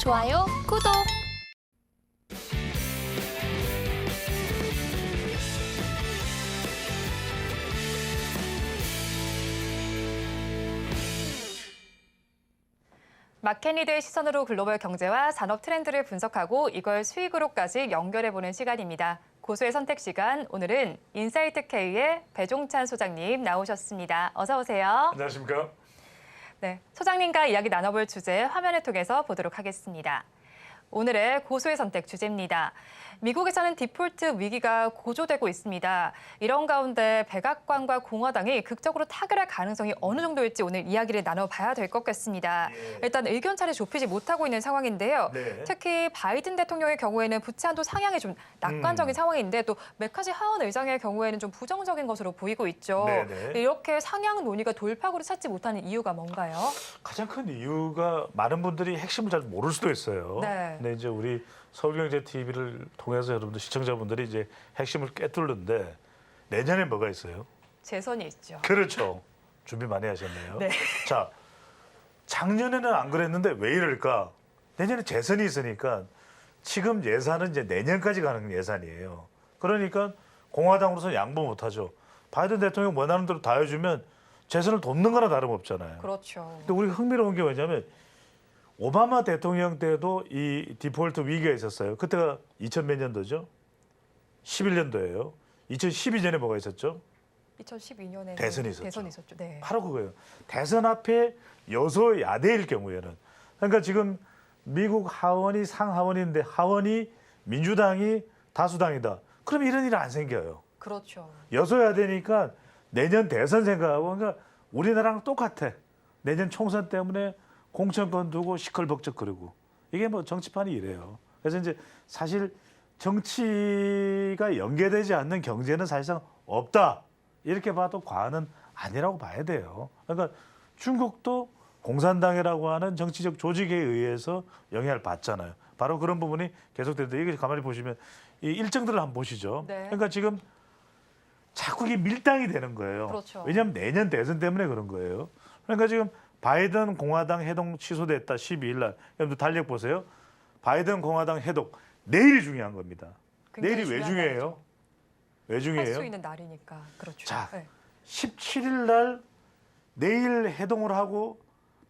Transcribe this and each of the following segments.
좋아요, 구독! 마켓리드의 시선으로 글로벌 경제와 산업 트렌드를 분석하고 이걸 수익으로까지 연결해보는 시간입니다. 고수의 선택 시간, 오늘은 인사이트K의 배종찬 소장님 나오셨습니다. 어서 오세요. 안녕하십니까? 네, 소장님과 이야기 나눠볼 주제 화면을 통해서 보도록 하겠습니다. 오늘의 고수의 선택 주제입니다. 미국에서는 디폴트 위기가 고조되고 있습니다. 이런 가운데 백악관과 공화당이 극적으로 타결할 가능성이 어느 정도일지 오늘 이야기를 나눠봐야 될 것 같습니다. 예. 일단 의견 차를 좁히지 못하고 있는 상황인데요. 네. 특히 바이든 대통령의 경우에는 부채 한도 상향이 좀 낙관적인 상황인데 또 메카시 하원 의장의 경우에는 좀 부정적인 것으로 보이고 있죠. 네네. 이렇게 상향 논의가 돌파구를 찾지 못하는 이유가 뭔가요? 가장 큰 이유가 많은 분들이 핵심을 잘 모를 수도 있어요. 네. 근데 이제 우리 서울경제TV를 통해서 여러분들 시청자분들이 이제 핵심을 꿰뚫는데 내년에 뭐가 있어요? 재선이 있죠. 그렇죠. 준비 많이 하셨네요. 네. 자, 작년에는 안 그랬는데 왜 이럴까? 내년에 재선이 있으니까 지금 예산은 이제 내년까지 가는 예산이에요. 그러니까 공화당으로서 양보 못하죠. 바이든 대통령 원하는 대로 다 해주면 재선을 돕는 거나 다름없잖아요. 그렇죠. 근데 우리가 흥미로운 게 뭐냐면 오바마 대통령 때도 이 디폴트 위기가 있었어요. 그때가 2000 몇 년도죠? 11년도예요. 2012년에 뭐가 있었죠? 2012년에 대선이 있었죠. 대선이 있었죠. 네. 바로 그거예요. 대선 앞에 여소야대일 경우에는. 그러니까 지금 미국 하원이 상하원인데 하원이 민주당이 다수당이다. 그럼 이런 일은 안 생겨요. 그렇죠. 여소야대니까 내년 대선 생각하고 그러니까 우리나라랑 똑같아. 내년 총선 때문에 공천권 두고 시끌벅적거리고 이게 뭐 정치판이 이래요. 그래서 이제 사실 정치가 연계되지 않는 경제는 사실상 없다. 이렇게 봐도 과언은 아니라고 봐야 돼요. 그러니까 중국도 공산당이라고 하는 정치적 조직에 의해서 영향을 받잖아요. 바로 그런 부분이 계속되는데 이게 가만히 보시면 이 일정들을 한번 보시죠. 네. 그러니까 지금 자꾸 이게 밀당이 되는 거예요. 그렇죠. 왜냐하면 내년 대선 때문에 그런 거예요. 그러니까 지금 바이든 공화당 해동 취소됐다 12일 날. 여러분들 달력 보세요. 바이든 공화당 해독 내일이 중요한 겁니다. 내일이 왜 중요해요? 왜 중요해요? 할 수 있는 날이니까. 그렇죠. 자, 네. 17일 날 내일 해동을 하고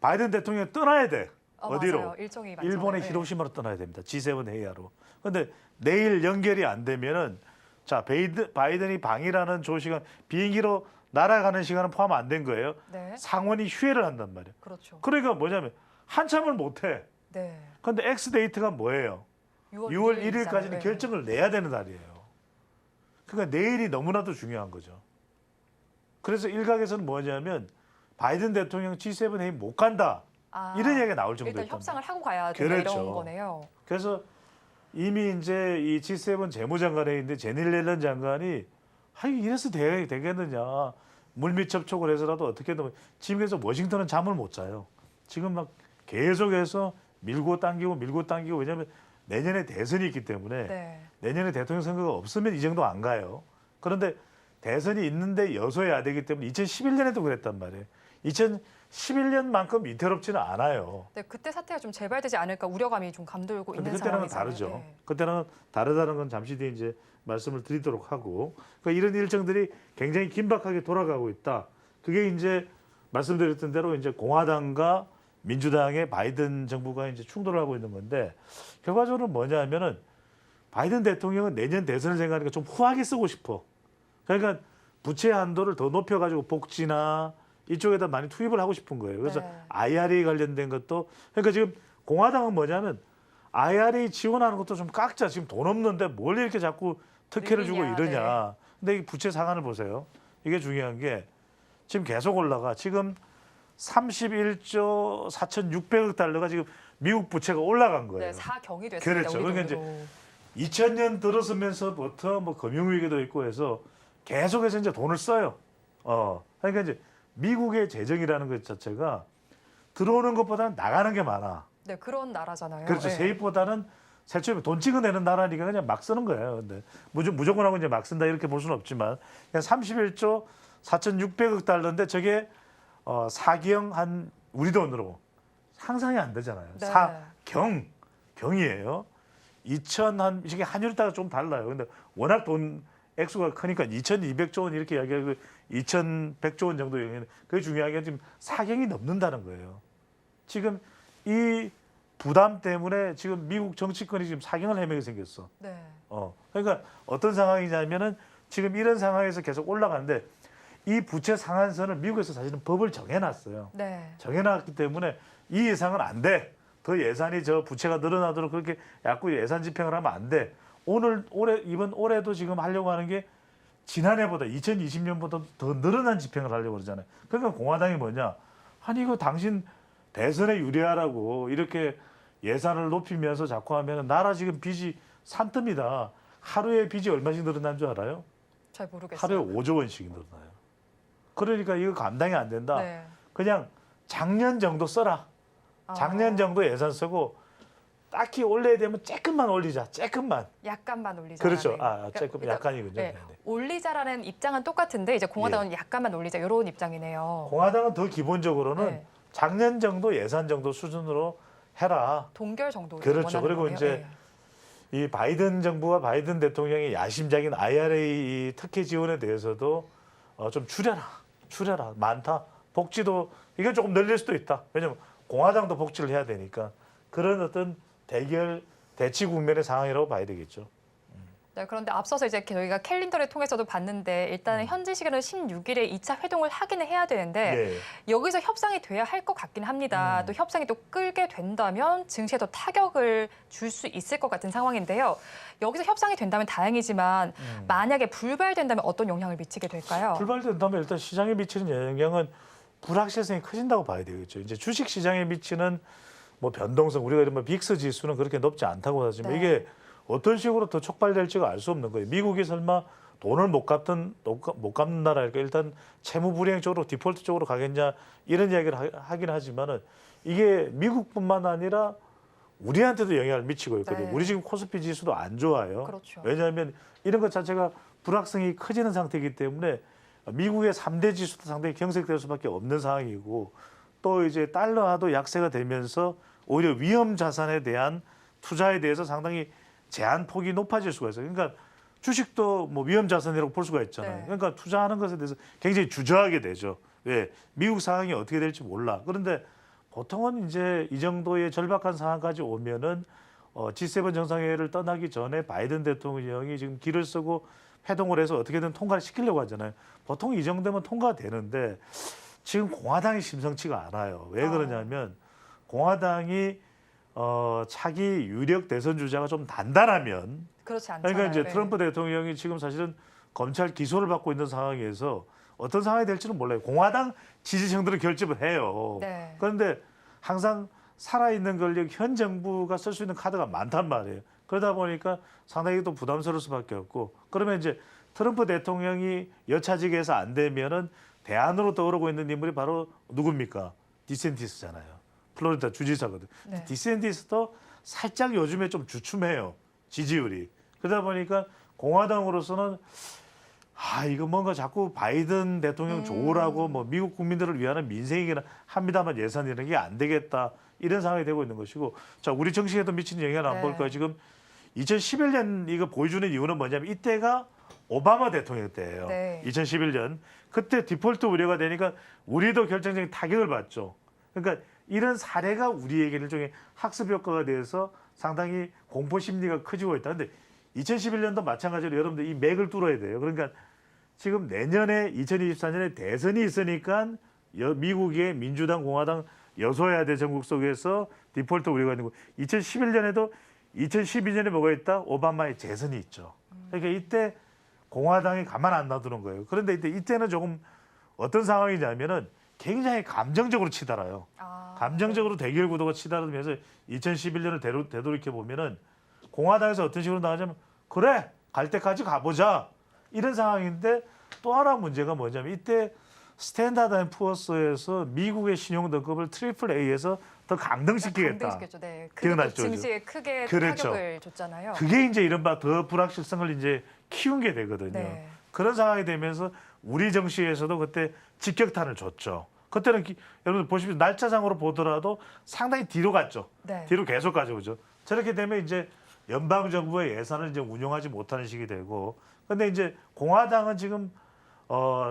바이든 대통령이 떠나야 돼. 어디로? 맞아요. 일정이 많잖아요. 일본의 네. 히로시마로 떠나야 됩니다. G7 회의하러. 그런데 내일 연결이 안 되면은 자 바이든이 방이라는 조시간 비행기로 날아가는 시간은 포함 안 된 거예요. 네. 상원이 휴회를 한단 말이에요. 그렇죠. 그러니까 뭐냐면 한참을 못 해. 네. 그런데 X 데이트가 뭐예요? 6월 1일까지는 네. 결정을 내야 되는 날이에요. 그러니까 내일이 너무나도 중요한 거죠. 그래서 일각에서는 뭐냐면 바이든 대통령 G7 회의 못 간다. 이런 얘기가 나올 정도였단 일단 협상을 말이에요. 하고 가야 된다 그렇죠. 이런 거네요. 그래서 이미 이제 이 G7 재무장관회의인데 제닐 옐런 장관이 이래서 되겠느냐. 물밑 접촉을 해서라도 어떻게든 지금 그래서 워싱턴은 잠을 못 자요. 지금 막 계속해서 밀고 당기고 왜냐하면 내년에 대선이 있기 때문에 네. 내년에 대통령 선거가 없으면 이 정도 안 가요. 그런데 대선이 있는데 여소야대이기 때문에 2011년에도 그랬단 말이에요. 2011년만큼 위태롭지는 않아요. 네, 그때 사태가 좀 재발되지 않을까 우려감이 좀 감돌고 근데 있는 그때랑은 상황이잖아요. 다르죠. 네. 그때랑은 다르다는 건 잠시 뒤에 이제 말씀을 드리도록 하고 그러니까 이런 일정들이 굉장히 긴박하게 돌아가고 있다. 그게 이제 말씀드렸던 대로 이제 공화당과 민주당의 바이든 정부가 이제 충돌을 하고 있는 건데 결과적으로 뭐냐면은 바이든 대통령은 내년 대선을 생각하니까 좀 후하게 쓰고 싶어. 그러니까 부채 한도를 더 높여가지고 복지나 이쪽에다 많이 투입을 하고 싶은 거예요. 그래서 네. IRA 관련된 것도 그러니까 지금 공화당은 뭐냐면 IRA 지원하는 것도 좀 깎자. 지금 돈 없는데 뭘 이렇게 자꾸 특혜를 주고 늘리냐, 이러냐. 근데 이 부채 상한을 보세요. 이게 중요한 게 지금 계속 올라가. 지금 31조 4,600억 달러가 지금 미국 부채가 올라간 거예요. 네, 사경이 됐습니다. 그렇죠. 우리 그러니까 돈으로. 2000년 들어서면서부터 뭐 금융위기도 있고 해서 계속해서 이제 돈을 써요. 그러니까 이제 미국의 재정이라는 것 자체가 들어오는 것보다는 나가는 게 많아. 네, 그런 나라잖아요. 그렇죠. 네. 세입보다는 세초에 돈 찍어내는 나라니까 그냥 막 쓰는 거예요. 근데 무조건 하고 이제 막 쓴다 이렇게 볼 수는 없지만 그냥 31조 4,600억 달러인데 저게 사경 한 우리 돈으로 상상이 안 되잖아요. 네. 사경 경이에요. 이게 환율에 따라 좀 달라요. 근데 워낙 돈 액수가 크니까 2,200조 원 이렇게 이야기하고 2,100조 원 정도 영향. 그게 중요한 게 지금 사경이 넘는다는 거예요. 지금 이 부담 때문에 지금 미국 정치권이 지금 사경을 헤매게 생겼어. 네. 그러니까 어떤 상황이냐면은 지금 이런 상황에서 계속 올라가는데 이 부채 상한선을 미국에서 사실은 법을 정해놨어요. 네. 정해놨기 때문에 이 예상은 안 돼. 더 예산이 저 부채가 늘어나도록 그렇게 자꾸 예산 집행을 하면 안 돼. 이번 올해도 지금 하려고 하는 게 지난해보다 2020년보다 더 늘어난 집행을 하려고 그러잖아요. 그러니까 공화당이 뭐냐? 아니 이거 당신 대선에 유리하라고 이렇게 예산을 높이면서 자꾸 하면 나라 지금 빚이 산뜸이다. 하루에 빚이 얼마씩 늘어난 줄 알아요? 잘 모르겠어요. 하루에 5조 원씩 늘어나요. 그러니까 이거 감당이 안 된다. 네. 그냥 작년 정도 써라. 작년 정도 예산 쓰고 딱히 올려야 되면 조금만 올리자. 조금만. 약간만 올리자. 그렇죠. 그러니까 조금 약간이군요. 네. 네, 네. 올리자라는 입장은 똑같은데 이제 공화당은 약간만 올리자 이런 입장이네요. 공화당은 더 기본적으로는 네. 작년 정도 예산 정도 수준으로 해라. 동결 정도. 그렇죠. 원하는 그리고 거네요. 이제 네. 이 바이든 정부와 바이든 대통령의 야심작인 IRA 특혜 지원에 대해서도 좀 줄여라. 많다. 복지도 이건 조금 늘릴 수도 있다. 왜냐하면 공화당도 복지를 해야 되니까 그런 어떤 대치 국면의 상황이라고 봐야 되겠죠. 네, 그런데 앞서서 이제 저희가 캘린더를 통해서도 봤는데 일단은 현지 시간으로 16일에 2차 회동을 하기는 해야 되는데 네. 여기서 협상이 돼야 할 것 같긴 합니다. 또 협상이 또 끌게 된다면 증시에도 타격을 줄 수 있을 것 같은 상황인데요. 여기서 협상이 된다면 다행이지만 만약에 불발된다면 어떤 영향을 미치게 될까요? 불발된다면 일단 시장에 미치는 영향은 불확실성이 커진다고 봐야 되겠죠. 이제 주식 시장에 미치는 뭐 변동성 우리가 이런 빅스 지수는 그렇게 높지 않다고 하지만 네. 이게 어떤 식으로 더 촉발될지가 알 수 없는 거예요. 미국이 설마 돈을 못 갚는 나라일까? 일단 채무 불이행 쪽으로 디폴트 쪽으로 가겠냐 이런 이야기를 하긴 하지만은 이게 미국뿐만 아니라 우리한테도 영향을 미치고 있거든요. 네. 우리 지금 코스피 지수도 안 좋아요. 그렇죠. 왜냐하면 이런 것 자체가 불확성이 커지는 상태이기 때문에 미국의 3대 지수도 상당히 경색될 수밖에 없는 상황이고 또 이제 달러화도 약세가 되면서 오히려 위험 자산에 대한 투자에 대해서 상당히 제한 폭이 높아질 수가 있어요. 그러니까 주식도 뭐 위험 자산이라고 볼 수가 있잖아요. 네. 그러니까 투자하는 것에 대해서 굉장히 주저하게 되죠. 왜? 미국 상황이 어떻게 될지 몰라. 그런데 보통은 이제 이 정도의 절박한 상황까지 오면은 G7 정상회의를 떠나기 전에 바이든 대통령이 지금 기를 쓰고 회동을 해서 어떻게든 통과를 시키려고 하잖아요. 보통 이 정도면 통과되는데 지금 공화당이 심상치가 않아요. 왜 그러냐면 공화당이 차기 유력 대선 주자가 좀 단단하면 그렇지 않잖아요. 그러니까 이제 네. 트럼프 대통령이 지금 사실은 검찰 기소를 받고 있는 상황에서 어떤 상황이 될지는 몰라요. 공화당 지지층들은 결집을 해요. 네. 그런데 항상 살아있는 권력 현 정부가 쓸 수 있는 카드가 많단 말이에요. 그러다 보니까 상당히 또 부담스러울 수밖에 없고 그러면 이제 트럼프 대통령이 여차직에서 안 되면은 대안으로 떠오르고 있는 인물이 바로 누굽니까? 디센티스잖아요. 플로리다 주지사거든. 네. 디센티스도 살짝 요즘에 좀 주춤해요. 지지율이. 그러다 보니까 공화당으로서는 이거 뭔가 자꾸 바이든 대통령 좋으라고 뭐 미국 국민들을 위한 민생이긴 합니다만 예산이라는 게 안 되겠다. 이런 상황이 되고 있는 것이고 자 우리 정치에도 미치는 영향을 안 네. 볼까요? 지금 2011년 이거 보여주는 이유는 뭐냐면 이때가 오바마 대통령 때예요. 네. 2011년. 그때 디폴트 우려가 되니까 우리도 결정적인 타격을 받죠. 그러니까 이런 사례가 우리에게 일종의 학습 효과가 돼서 상당히 공포 심리가 커지고 있다. 근데 2011년도 마찬가지로 여러분들 이 맥을 뚫어야 돼요. 그러니까 지금 내년에 2024년에 대선이 있으니까 미국의 민주당, 공화당 여소야대 전국 속에서 디폴트 우려가 있는 거. 2011년에도 2012년에 뭐가 있다? 오바마의 재선이 있죠. 그러니까 이때 공화당이 가만 안 놔두는 거예요. 그런데 이때는 조금 어떤 상황이냐면은 굉장히 감정적으로 치달아요. 감정적으로 대결 구도가 치달으면서 2011년을 되돌이켜 보면은 공화당에서 어떤 식으로 나가냐면 그래 갈 때까지 가보자 이런 상황인데 또 하나 문제가 뭐냐면 이때 스탠다드 앤 푸어스에서 미국의 신용 등급을 트리플 A에서 더 강등시키겠다. 강등시켰죠. 네. 기억나시죠? 증시에 크게 그렇죠. 타격을 줬잖아요. 그게 이제 이른바 더 불확실성을 이제 키운 게 되거든요. 네. 그런 상황이 되면서 우리 정시에서도 그때 직격탄을 줬죠. 그때는 여러분들 보시면 날짜상으로 보더라도 상당히 뒤로 갔죠. 네. 뒤로 계속 가져오죠. 저렇게 되면 이제 연방 정부의 예산을 이제 운용하지 못하는 시기 되고, 근데 이제 공화당은 지금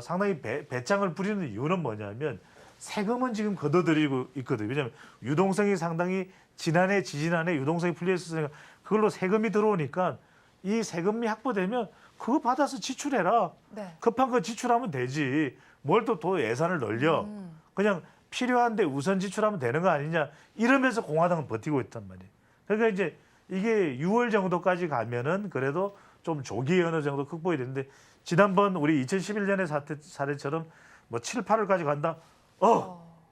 상당히 배짱을 부리는 이유는 뭐냐면 세금은 지금 걷어들이고 있거든요. 왜냐하면 유동성이 상당히 지난해 지지난해 유동성이 풀려 있었으니까 그걸로 세금이 들어오니까 이 세금이 확보되면 그거 받아서 지출해라. 네. 급한 거 지출하면 되지. 뭘 또 예산을 늘려. 그냥 필요한데 우선 지출하면 되는 거 아니냐. 이러면서 공화당은 버티고 있단 말이에요. 그러니까 이제 이게 6월 정도까지 가면은 그래도 좀 조기에 어느 정도 극복이 되는데 지난번 우리 2011년의 사례처럼 뭐 7, 8월까지 간다.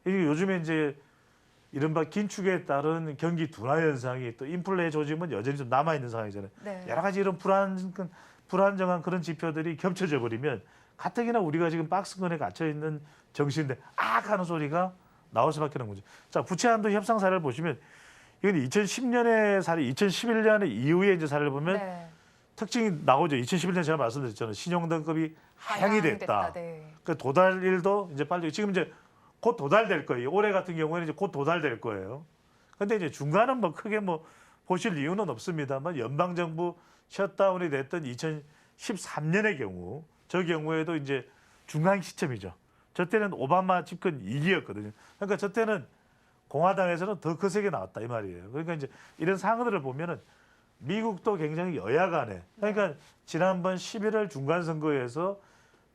이게 요즘에 이제 이른바 긴축에 따른 경기 둔화 현상이 또 인플레 조짐은 여전히 좀 남아 있는 상황이잖아요. 네. 여러 가지 이런 불안정한 그런 지표들이 겹쳐져 버리면 가뜩이나 우리가 지금 박스권에 갇혀 있는 정신인데 악 하는 소리가 나올 수밖에 없는 거죠. 자, 부채 한도 협상 사례를 보시면 이건 2010년의 사례, 2011년 이후에 이제 사례를 보면 네. 특징이 나오죠. 2011년 제가 말씀드렸잖아요. 신용등급이 하향이 됐다. 네. 그 도달일도 이제 빨리 지금 이제 곧 도달될 거예요. 올해 같은 경우에는 이제 곧 도달될 거예요. 근데 이제 중간은 뭐 크게 뭐 보실 이유는 없습니다만 연방 정부 셧다운이 됐던 2013년의 경우 저 경우에도 이제 중간 시점이죠. 저 때는 오바마 집권 2기였거든요. 그러니까 저 때는 공화당에서는 더 거세게 나왔다 이 말이에요. 그러니까 이제 이런 상황들을 보면은 미국도 굉장히 여야 간에 그러니까 지난번 11월 중간 선거에서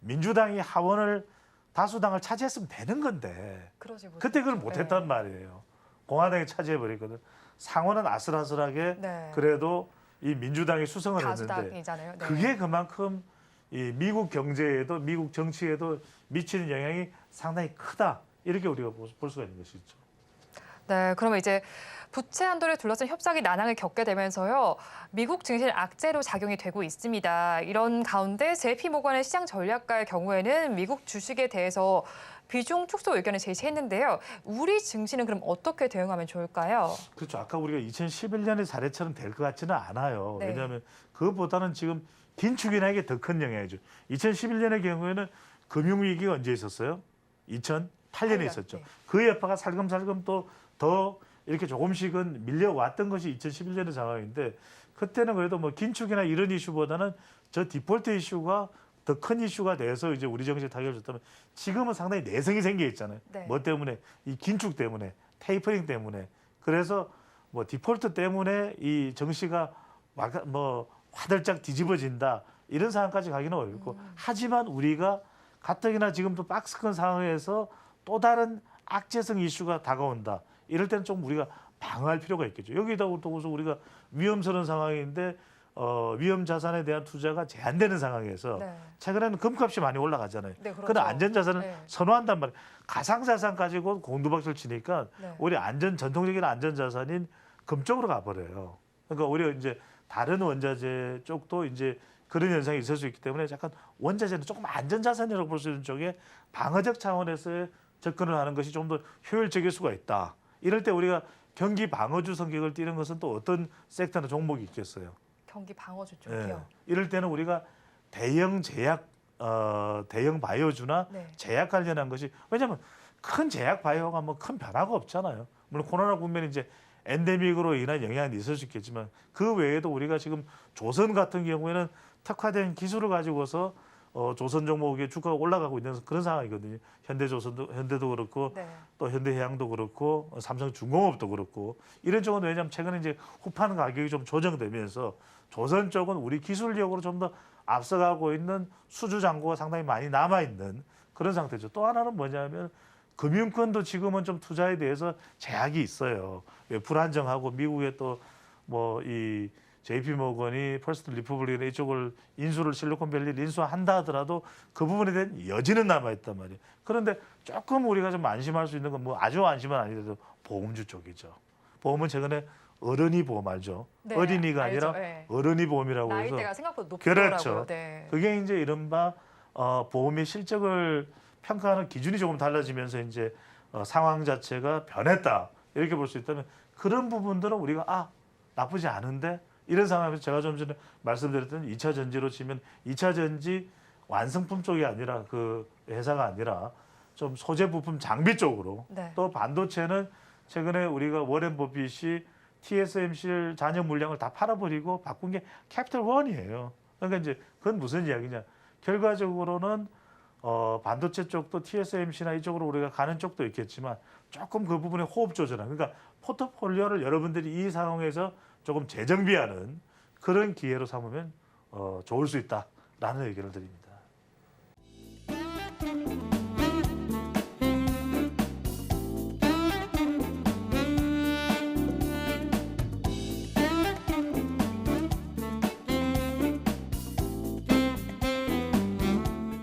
민주당이 하원을 다수당을 차지했으면 되는 건데 그러지 못했죠. 그때 그걸 못했단 네. 말이에요. 공화당이 차지해버리거든. 상원은 아슬아슬하게 네. 그래도 이 민주당이 수성을 했는데 다수당이잖아요. 네. 그게 그만큼 이 미국 경제에도 미국 정치에도 미치는 영향이 상당히 크다. 이렇게 우리가 볼 수가 있는 것이죠. 네, 그러면 이제 부채 한도를 둘러싼 협상이 난항을 겪게 되면서요, 미국 증시는 악재로 작용이 되고 있습니다. 이런 가운데 JP모건의 시장 전략가의 경우에는 미국 주식에 대해서 비중 축소 의견을 제시했는데요. 우리 증시는 그럼 어떻게 대응하면 좋을까요? 그렇죠. 아까 우리가 2011년의 사례처럼 될 것 같지는 않아요. 네. 왜냐하면 그것보다는 지금 긴축이나 이게 더 큰 영향이죠. 2011년의 경우에는 금융위기가 언제 있었어요? 2008년에 있었죠. 네. 그 여파가 살금살금 또 더 이렇게 조금씩은 밀려왔던 것이 2011년의 상황인데 그때는 그래도 뭐 긴축이나 이런 이슈보다는 저 디폴트 이슈가 더 큰 이슈가 돼서 이제 우리 정치에 타격을 줬다면 지금은 상당히 내성이 생겨 있잖아요. 네. 뭐 때문에? 이 긴축 때문에, 테이퍼링 때문에. 그래서 뭐 디폴트 때문에 이 정시가 뭐 화들짝 뒤집어진다 이런 상황까지 가기는 어렵고 하지만 우리가 가뜩이나 지금도 박스권 상황에서 또 다른 악재성 이슈가 다가온다. 이럴 때는 좀 우리가 방어할 필요가 있겠죠. 여기다 또 우리가 위험스러운 상황인데 위험 자산에 대한 투자가 제한되는 상황에서 네. 최근에는 금값이 많이 올라가잖아요. 네, 그렇죠. 그런 안전 자산을 네. 선호한단 말이에요. 가상 자산 가지고 곤두박질 치니까 네. 오히려 전통적인 안전 자산인 금 쪽으로 가버려요. 그러니까 오히려 이제 다른 원자재 쪽도 이제 그런 현상이 있을 수 있기 때문에 약간 원자재는 조금 안전 자산이라고 볼 수 있는 쪽에 방어적 차원에서의 접근을 하는 것이 좀 더 효율적일 수가 있다. 이럴 때 우리가 경기 방어주 성격을 띠는 것은 또 어떤 섹터나 종목이 있겠어요. 경기 방어주 예. 쪽이요. 이럴 때는 우리가 대형 제약, 대형 바이오주나 네. 제약 관련한 것이 왜냐하면 큰 제약 바이오가 뭐 큰 변화가 없잖아요. 물론 코로나 국면이 이제 엔데믹으로 인한 영향이 있을 수 있겠지만 그 외에도 우리가 지금 조선 같은 경우에는 특화된 기술을 가지고서 조선 종목의 주가가 올라가고 있는 그런 상황이거든요. 현대도 그렇고 네. 또 현대해양도 그렇고 삼성중공업도 그렇고 이런 쪽은 왜냐하면 최근에 이제 후판 가격이 좀 조정되면서 조선 쪽은 우리 기술력으로 좀 더 앞서가고 있는 수주 잔고가 상당히 많이 남아 있는 그런 상태죠. 또 하나는 뭐냐면 금융권도 지금은 좀 투자에 대해서 제약이 있어요. 왜 불안정하고 미국의 또 뭐 이 JP모건이 퍼스트 리퍼블릭이나 이쪽을 실리콘밸리를 인수한다 하더라도 그 부분에 대한 여지는 남아있단 말이에요. 그런데 조금 우리가 좀 안심할 수 있는 건 뭐 아주 안심은 아니더라도 보험주 쪽이죠. 보험은 최근에 어른이 보험 알죠? 네, 어린이가 알죠. 아니라 네. 어른이 보험이라고 해서 나이대가 생각보다 높더라고요. 그렇죠. 네. 그게 이제 이른바 보험의 실적을 평가하는 기준이 조금 달라지면서 이제 상황 자체가 변했다 이렇게 볼 수 있다면 그런 부분들은 우리가 나쁘지 않은데 이런 상황에서 제가 좀 전에 말씀드렸던 2차 전지로 치면 2차 전지 완성품 쪽이 아니라 그 회사가 아니라 좀 소재 부품 장비 쪽으로 네. 또 반도체는 최근에 우리가 워렌 버핏이 TSMC 잔여 물량을 다 팔아버리고 바꾼 게 캐피털 원이에요. 그러니까 이제 그건 무슨 이야기냐? 결과적으로는 반도체 쪽도 TSMC나 이쪽으로 우리가 가는 쪽도 있겠지만 조금 그 부분에 호흡 조절한 그러니까 포트폴리오를 여러분들이 이 상황에서 조금 재정비하는 그런 기회로 삼으면 좋을 수 있다라는 의견을 드립니다.